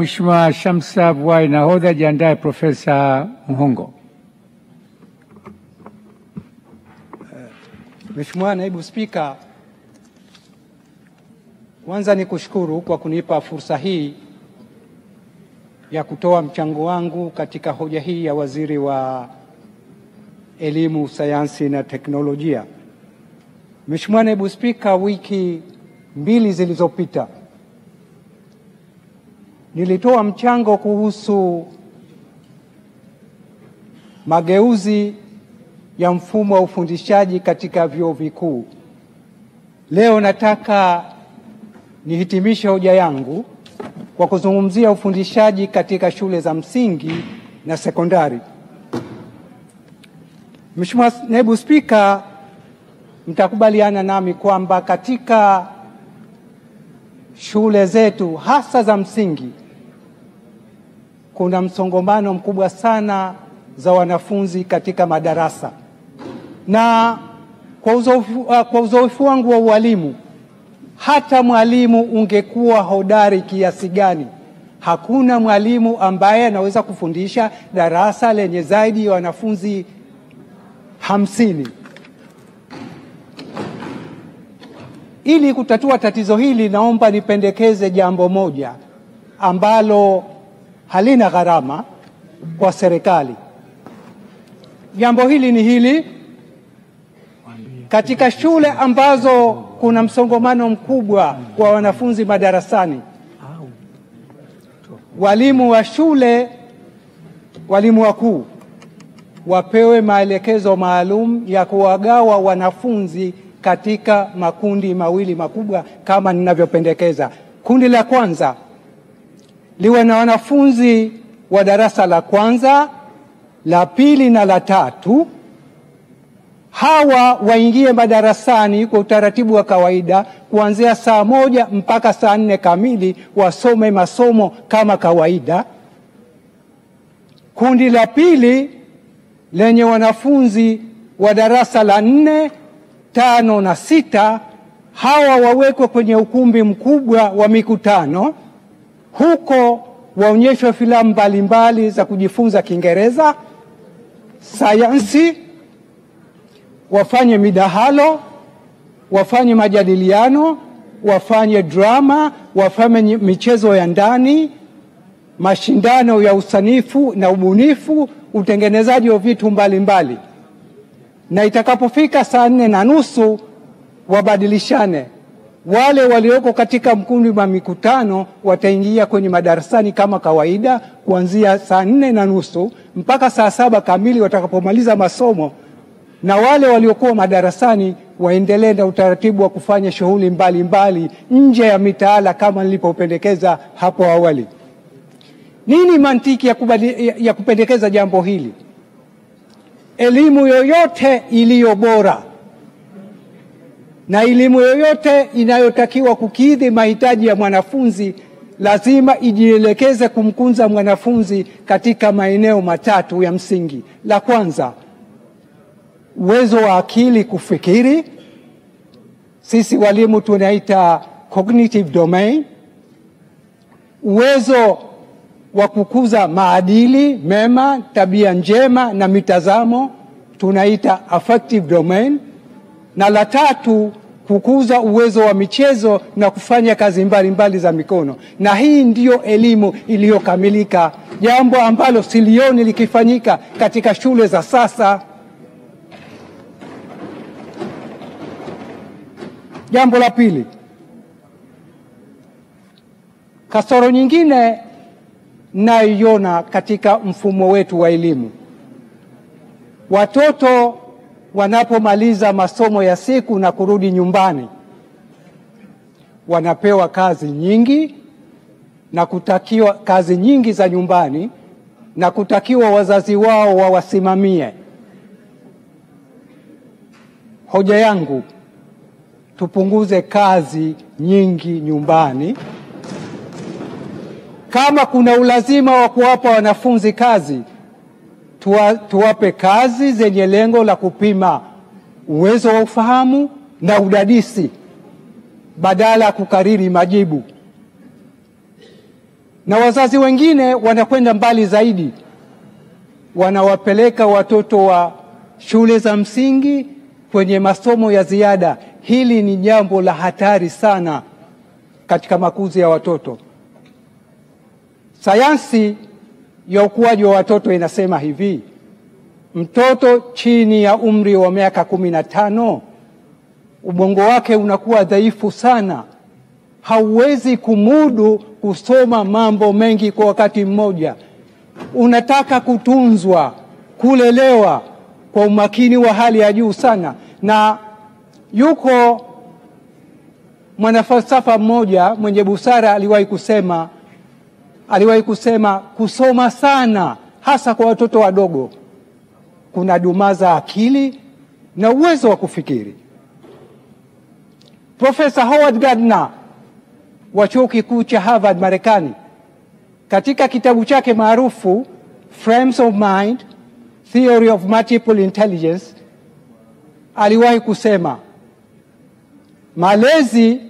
Mheshimiwa Shamsa Vuai Nahodha, jiandae Profesa Muhongo. Mheshimiwa Naibu Spika, kwanza ni kushukuru kwa kunipa fursa hii ya kutoa mchango wangu katika hoja hii ya Waziri wa Elimu, Sayansi na Teknolojia. Mheshimiwa Naibu Spika, wiki mbili zilizopita nilitoa mchango kuhusu mageuzi ya mfumo wa ufundishaji katika vyuo vikuu. Leo nataka nihitimishe hoja yangu kwa kuzungumzia ufundishaji katika shule za msingi na sekondari. Mheshimiwa Naibu Spika, mtakubaliana nami kwamba katika shule zetu hasa za msingi kuna msongamano mkubwa sana za wanafunzi katika madarasa. Na kwa uzoefu wangu wa ualimu, hata mwalimu ungekuwa hodari kiasi gani, hakuna mwalimu ambaye anaweza kufundisha darasa lenye zaidi ya wanafunzi 50. Ili kutatua tatizo hili, naomba nipendekeze jambo moja ambalo halina gharama kwa serikali. Jambo hili ni hili: katika shule ambazo kuna msongamano mkubwa wa wanafunzi madarasani, walimu wa shule, walimu wakuu wapewe maelekezo maalum ya kuwagawa wanafunzi katika makundi mawili makubwa kama ninavyopendekeza. Kundi la kwanza liwe na wanafunzi wa darasa la kwanza, la pili na la tatu. Hawa waingie madarasani kwa utaratibu wa kawaida kuanzia saa 1 mpaka saa 4 kamili, wasome masomo kama kawaida. Kundi la pili lenye wanafunzi wa darasa la 4, 5 na 6, hawa wawekwe kwenye ukumbi mkubwa wa mikutano. Huko waonyeshwe filamu mbalimbali za kujifunza Kiingereza, sayansi, wafanye midahalo, wafanye majadiliano, wafanye drama, wafanye michezo ya ndani, mashindano ya usanifu na ubunifu, utengenezaji wa vitu mbalimbali. Na itakapofika saa 4:30 wabadilishane. Wale walioko katika mkundi wa mikutano wataingia kwenye madarasani kama kawaida kuanzia saa 4:30 mpaka saa 7 kamili watakapomaliza masomo, na wale waliokuwa madarasani waendelee na utaratibu wa kufanya shughuli mbalimbali nje ya mitaala kama nilipopendekeza hapo awali. Nini mantiki ya kupendekeza jambo hili? Elimu yoyote iliyo bora na elimu yoyote inayotakiwa kukidhi mahitaji ya mwanafunzi lazima ijielekeze kumkunza mwanafunzi katika maeneo matatu ya msingi. La kwanza, uwezo wa akili kufikiri. Sisi walimu tunaita cognitive domain. Uwezo wa kukuza maadili mema, tabia njema na mitazamo, tunaita affective domain. Na la tatu, kukuza uwezo wa michezo na kufanya kazi mbalimbali za mikono. Na hii ndiyo elimu iliyokamilika, jambo ambalo silioni likifanyika katika shule za sasa. Jambo la pili, kasoro nyingine naiona katika mfumo wetu wa elimu. Watoto wanapomaliza masomo ya siku na kurudi nyumbani, wanapewa kazi nyingi na kutakiwa kazi nyingi za nyumbani na kutakiwa wazazi wao wawasimamie. Hoja yangu, tupunguze kazi nyingi nyumbani. Kama kuna ulazima wa kuwapa wanafunzi kazi, tuwape kazi zenye lengo la kupima uwezo wa ufahamu na udadisi badala ya kukariri majibu. Na wazazi wengine wanakwenda mbali zaidi, wanawapeleka watoto wa shule za msingi kwenye masomo ya ziada. Hili ni jambo la hatari sana katika makuzi ya watoto. Sayansi ya ukuaji wa watoto inasema hivi: mtoto chini ya umri wa miaka 15 ubongo wake unakuwa dhaifu sana, hauwezi kumudu kusoma mambo mengi kwa wakati mmoja. Unataka kutunzwa, kulelewa kwa umakini wa hali ya juu sana. Na yuko mwanafalsafa mmoja mwenye busara aliwahi kusema kusoma sana, hasa kwa watoto wadogo, kuna dumaza akili na uwezo wa kufikiri. Profesa Howard Gardner wa chuo kikuu cha Harvard Marekani, katika kitabu chake maarufu Frames of Mind, Theory of Multiple Intelligence, aliwahi kusema malezi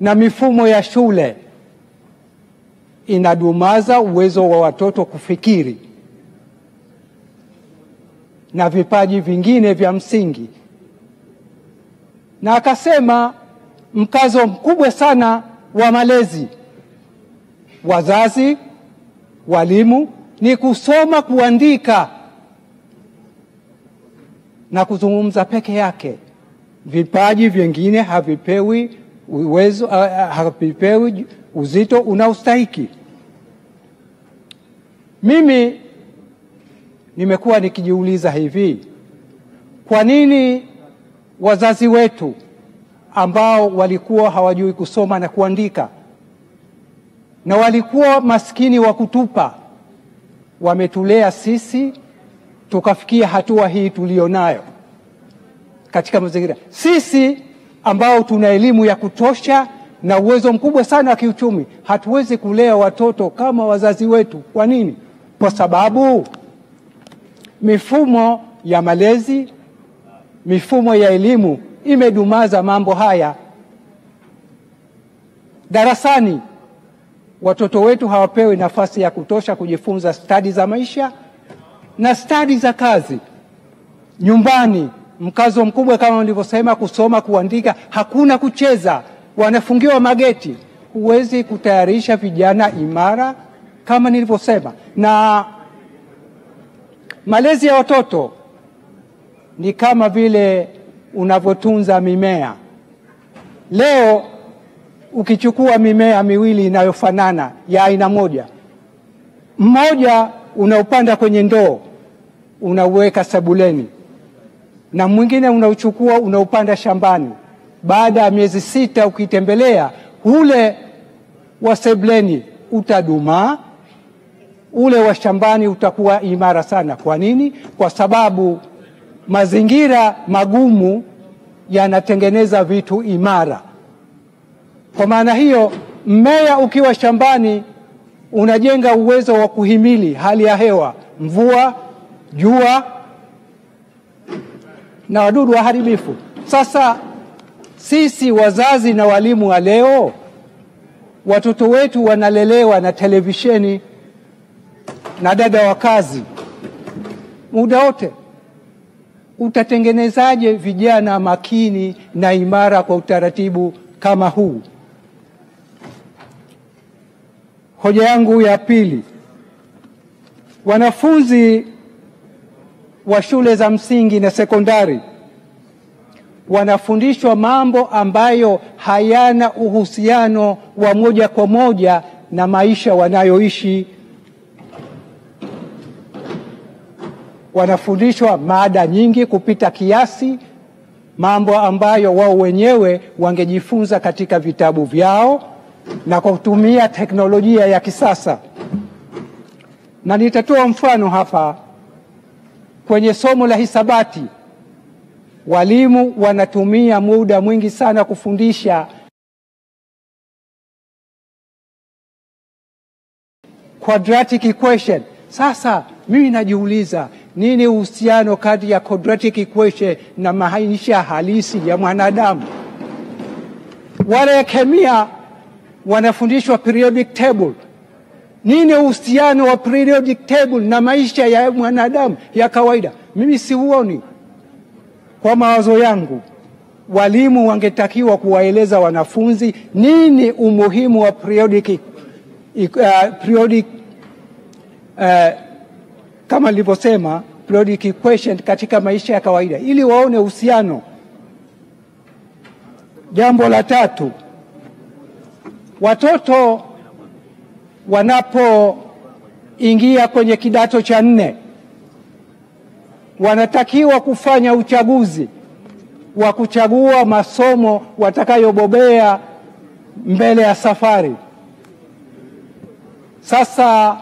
na mifumo ya shule inadumaza uwezo wa watoto kufikiri na vipaji vingine vya msingi. Na akasema mkazo mkubwa sana wa malezi, wazazi, walimu, ni kusoma, kuandika na kuzungumza peke yake. Vipaji vingine havipewi havipewi uzito unaostahiki. Mimi nimekuwa nikijiuliza hivi, kwa nini wazazi wetu ambao walikuwa hawajui kusoma na kuandika na walikuwa maskini wa kutupa, wametulea sisi tukafikia hatua hii tulionayo katika mazingira? Sisi ambao tuna elimu ya kutosha na uwezo mkubwa sana wa kiuchumi, hatuwezi kulea watoto kama wazazi wetu. Kwa nini? Kwa sababu mifumo ya malezi, mifumo ya elimu imedumaza mambo haya. Darasani watoto wetu hawapewi nafasi ya kutosha kujifunza stadi za maisha na stadi za kazi. Nyumbani mkazo mkubwa kama nilivyosema, kusoma, kuandika, hakuna kucheza, wanafungiwa mageti. Huwezi kutayarisha vijana imara kama nilivyosema. Na malezi ya watoto ni kama vile unavyotunza mimea. Leo ukichukua mimea miwili inayofanana ya aina moja, mmoja unaupanda kwenye ndoo unauweka sebuleni, na mwingine unauchukua unaupanda shambani. Baada ya miezi 6 ukitembelea, ule wa sebuleni utadumaa, ule wa shambani utakuwa imara sana. Kwa nini? Kwa sababu mazingira magumu yanatengeneza vitu imara. Kwa maana hiyo, mmea ukiwa shambani unajenga uwezo wa kuhimili hali ya hewa, mvua, jua na wadudu waharibifu. Sasa sisi wazazi na walimu wa leo, watoto wetu wanalelewa na televisheni na dada wa kazi muda wote. Utatengenezaje vijana makini na imara kwa utaratibu kama huu? Hoja yangu ya pili, wanafunzi wa shule za msingi na sekondari wanafundishwa mambo ambayo hayana uhusiano wa moja kwa moja na maisha wanayoishi. Wanafundishwa mada nyingi kupita kiasi, mambo ambayo wao wenyewe wangejifunza katika vitabu vyao na kwa kutumia teknolojia ya kisasa. Na nitatoa mfano hapa. Kwenye somo la hisabati, walimu wanatumia muda mwingi sana kufundisha quadratic equation. Sasa mimi najiuliza, nini uhusiano kati ya quadratic equation na maisha halisi ya mwanadamu? Wale kemia wanafundishwa periodic table. Nini uhusiano wa periodic table na maisha ya mwanadamu ya kawaida? Mimi siuoni. Kwa mawazo yangu, walimu wangetakiwa kuwaeleza wanafunzi nini umuhimu wa periodic kama nilivyosema, periodic equation katika maisha ya kawaida, ili waone uhusiano. Jambo la tatu, watoto wanapoingia kwenye kidato cha 4 wanatakiwa kufanya uchaguzi wa kuchagua masomo watakayobobea mbele ya safari. Sasa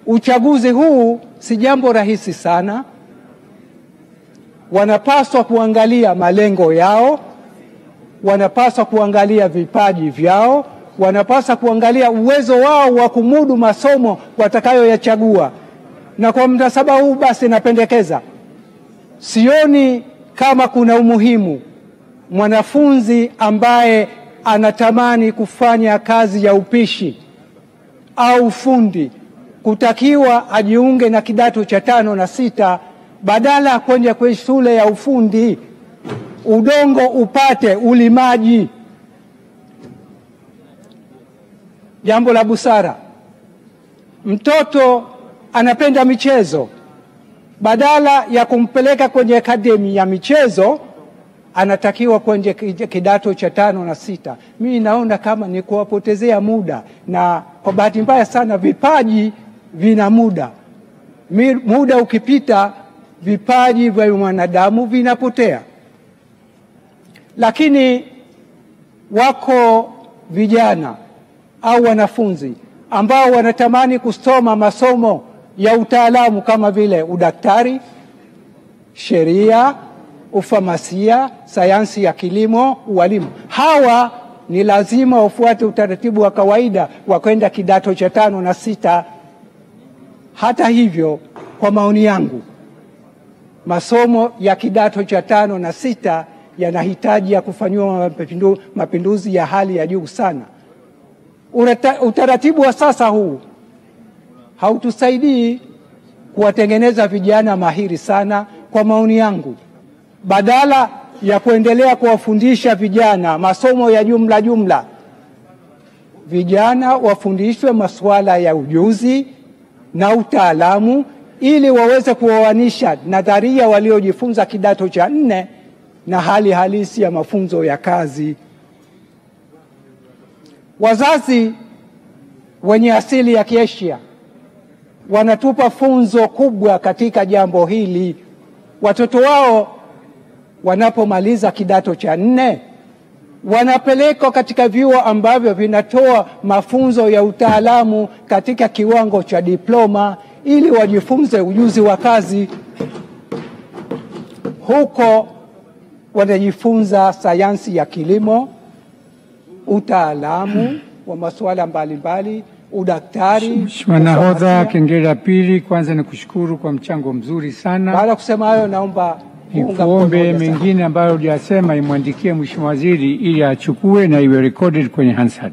uchaguzi huu si jambo rahisi sana. Wanapaswa kuangalia malengo yao, wanapaswa kuangalia vipaji vyao, wanapaswa kuangalia uwezo wao wa kumudu masomo watakayoyachagua. Na kwa mnasaba huu basi napendekeza, sioni kama kuna umuhimu mwanafunzi ambaye anatamani kufanya kazi ya upishi au fundi kutakiwa ajiunge na kidato cha 5 na 6 badala ya kwenda kwenye shule ya ufundi udongo upate ulimaji. Jambo la busara, mtoto anapenda michezo, badala ya kumpeleka kwenye akademi ya michezo anatakiwa kwenye kidato cha 5 na 6. Mimi naona kama ni kuwapotezea muda, na kwa bahati mbaya sana vipaji vina muda. Muda ukipita vipaji vya mwanadamu vinapotea. Lakini wako vijana au wanafunzi ambao wanatamani kusoma masomo ya utaalamu kama vile udaktari, sheria, ufamasia, sayansi ya kilimo, ualimu. Hawa ni lazima wafuate utaratibu wa kawaida wa kwenda kidato cha 5 na 6. Hata hivyo, kwa maoni yangu, masomo ya kidato cha 5 na 6 yanahitaji ya kufanywa mapinduzi ya hali ya juu sana. Utaratibu wa sasa huu hautusaidii kuwatengeneza vijana mahiri sana. Kwa maoni yangu, badala ya kuendelea kuwafundisha vijana masomo ya jumla, vijana wafundishwe masuala ya ujuzi na utaalamu ili waweze kuoanisha nadharia waliojifunza kidato cha 4 na hali halisi ya mafunzo ya kazi. Wazazi wenye asili ya Kiasia wanatupa funzo kubwa katika jambo hili. Watoto wao wanapomaliza kidato cha 4 wanapelekwa katika vyuo ambavyo vinatoa mafunzo ya utaalamu katika kiwango cha diploma ili wajifunze ujuzi wa kazi. Huko wanajifunza sayansi ya kilimo, utaalamu wa masuala mbalimbali, udaktari. Mheshimiwa Nahodha, kengele ya pili. Kwanza ni kushukuru kwa mchango mzuri sana. Baada kusema hayo, naomba kuombe mengine ambayo hujasema imwandikie Mheshimiwa Waziri ili achukue na iwe recorded kwenye Hansard.